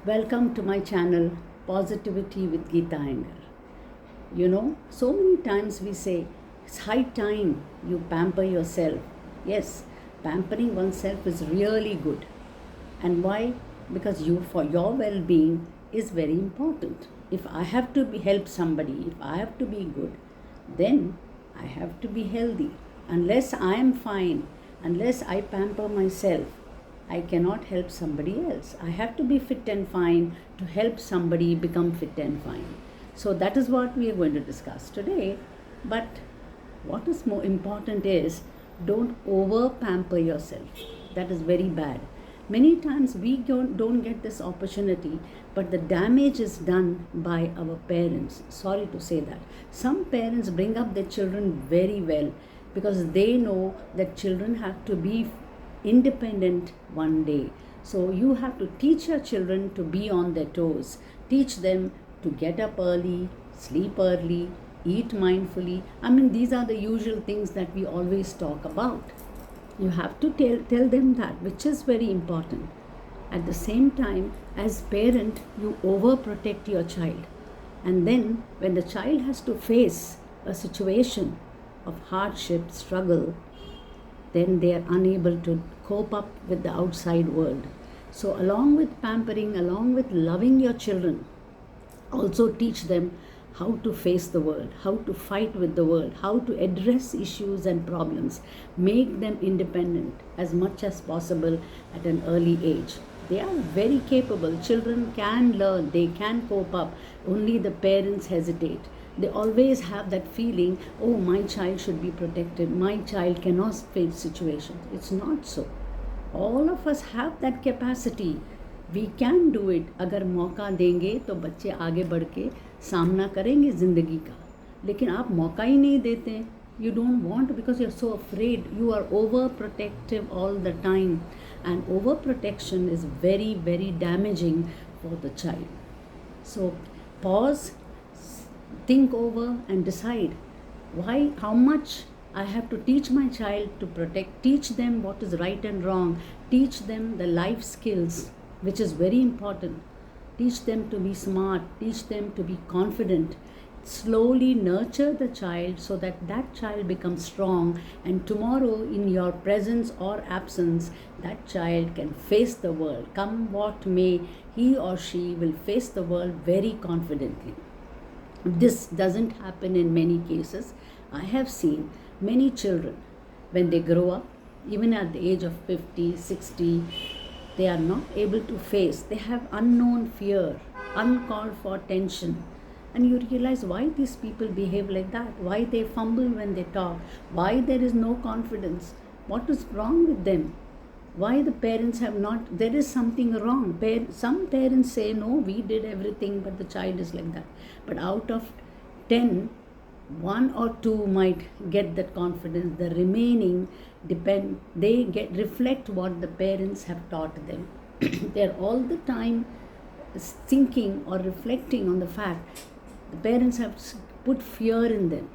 Welcome to my channel, Positivity with Geeta Iyengar. So many times we say it's high time you pamper yourself. Yes, pampering oneself is really good. And why? Because for your well-being is very important. If I have to help somebody, if I have to be good, then I have to be healthy. Unless I am fine, unless I pamper myself, I cannot help somebody else. I have to be fit and fine to help somebody become fit and fine. So that is what we are going to discuss today. But what is more important is don't over pamper yourself. That is very bad. Many times we don't get this opportunity, but the damage is done by our parents. Sorry to say that. Some parents bring up their children very well because they know that children have to be independent one day. So you have to teach your children to be on their toes. Teach them to get up early, sleep early, eat mindfully. These are the usual things that we always talk about. You have to tell them that, which is very important. At the same time, as parent, you overprotect your child. And then when the child has to face a situation of hardship, struggle, then they are unable to cope up with the outside world. So along with pampering, along with loving your children, also teach them how to face the world, how to fight with the world, how to address issues and problems. Make them independent as much as possible at an early age. They are very capable. Children can learn, they can cope up. Only the parents hesitate. They always have that feeling, oh, my child should be protected, my child cannot face situations. It's not so. All of us have that capacity. We can do it. अगर मौका देंगे तो बच्चे आगे बढ़ के सामना करेंगे ज़िंदगी का. लेकिन आप मौका ही नहीं देते. You don't want because you're so afraid. You are overprotective all the time. And overprotection is very, very damaging for the child. So pause, think over and decide how much I have to teach my child to protect, teach them what is right and wrong, teach them the life skills, which is very important. Teach them to be smart, teach them to be confident. Slowly nurture the child so that that child becomes strong, and tomorrow in your presence or absence, that child can face the world. Come what may, he or she will face the world very confidently. This doesn't happen in many cases. I have seen many children, when they grow up, even at the age of 50, 60, they are not able to face. They have unknown fear, uncalled for tension. And you realize why these people behave like that, why they fumble when they talk, why there is no confidence, what is wrong with them. Why the parents have not, there is something wrong. Some parents say, no, we did everything, but the child is like that. But out of 10, 1 or 2 might get that confidence. The remaining reflect what the parents have taught them. They're all the time thinking or reflecting on the fact the parents have put fear in them.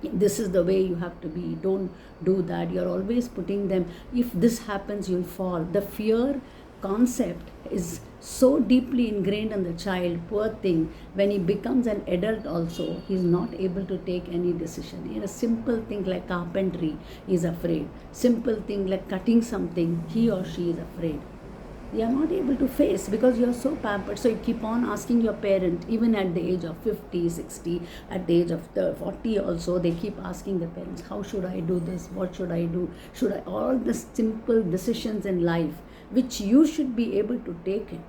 This is the way you have to be, don't do that. You're always putting them, if this happens you'll fall. The fear concept is so deeply ingrained in the child. Poor thing, when he becomes an adult also, he's not able to take any decision. In a simple thing like carpentry, he's afraid. Simple thing like cutting something, he or she is afraid. You are not able to face because you are so pampered. So you keep on asking your parent, even at the age of 50, 60, at the age of 40 also, they keep asking the parents, how should I do this? What should I do? All the simple decisions in life, which you should be able to take it.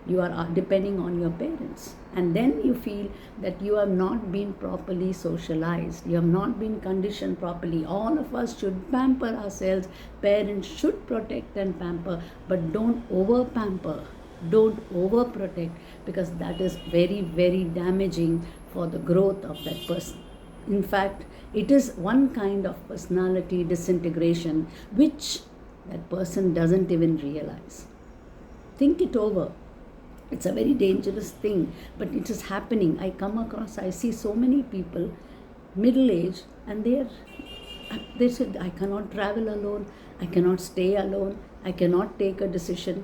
You are depending on your parents. And then you feel that you have not been properly socialized. You have not been conditioned properly. All of us should pamper ourselves. Parents should protect and pamper, but don't over pamper. Don't over protect, because that is very, very damaging for the growth of that person. In fact, it is one kind of personality disintegration which that person doesn't even realize. Think it over. It's a very dangerous thing, but it is happening. I see so many people, middle age, and they said, I cannot travel alone, I cannot stay alone, I cannot take a decision.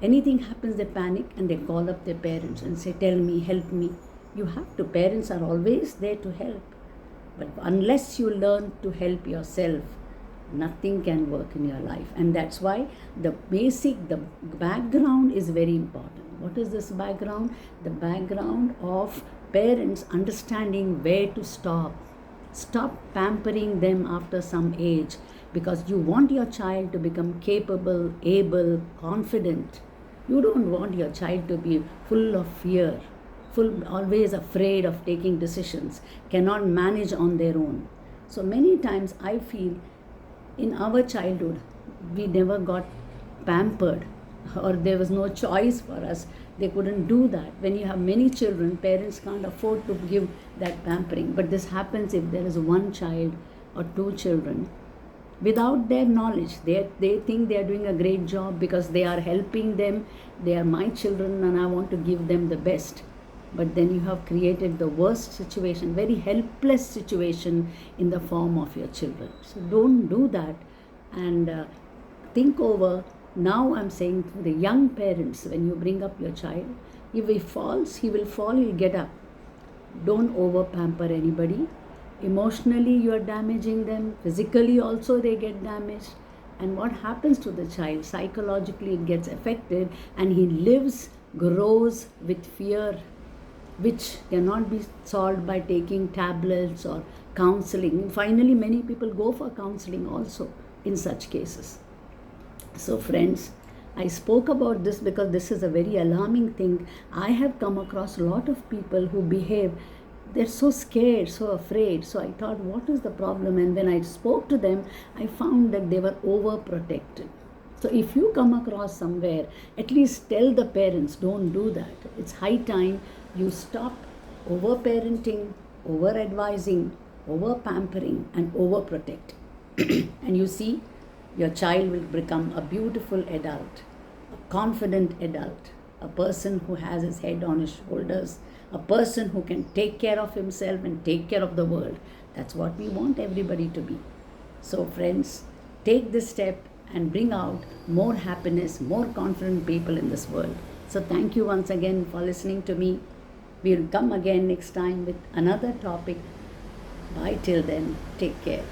Anything happens, they panic and they call up their parents and say, "Tell me, help me." You have to. Parents are always there to help. But unless you learn to help yourself, nothing can work in your life. And that's why the background is very important. What is this background? The background of parents understanding where to stop. Stop pampering them after some age, because you want your child to become capable, able, confident. You don't want your child to be full of fear, always afraid of taking decisions, cannot manage on their own. So many times I feel in our childhood we never got pampered, or there was no choice for us. They couldn't do that. When you have many children, parents can't afford to give that pampering. But this happens if there is one child or two children. Without their knowledge, they think they are doing a great job because they are helping them. They are my children and I want to give them the best. But then you have created the worst situation, very helpless situation in the form of your children. So don't do that, and think over. Now I'm saying to the young parents, when you bring up your child, if he falls, he will fall, he'll get up. Don't over pamper anybody. Emotionally you are damaging them, physically also they get damaged. And what happens to the child? Psychologically it gets affected, and he lives, grows with fear, which cannot be solved by taking tablets or counseling. Finally, many people go for counseling also in such cases. So friends, I spoke about this because this is a very alarming thing. I have come across a lot of people who behave, they're so scared, so afraid. So I thought, what is the problem? And when I spoke to them, I found that they were overprotected. So if you come across somewhere, at least tell the parents, don't do that. It's high time you stop over-parenting, over-advising, over-pampering, and over-protecting. And you see, your child will become a beautiful adult, a confident adult, a person who has his head on his shoulders, a person who can take care of himself and take care of the world. That's what we want everybody to be. So friends, take this step and bring out more happiness, more confident people in this world. So thank you once again for listening to me. We'll come again next time with another topic. Bye till then. Take care.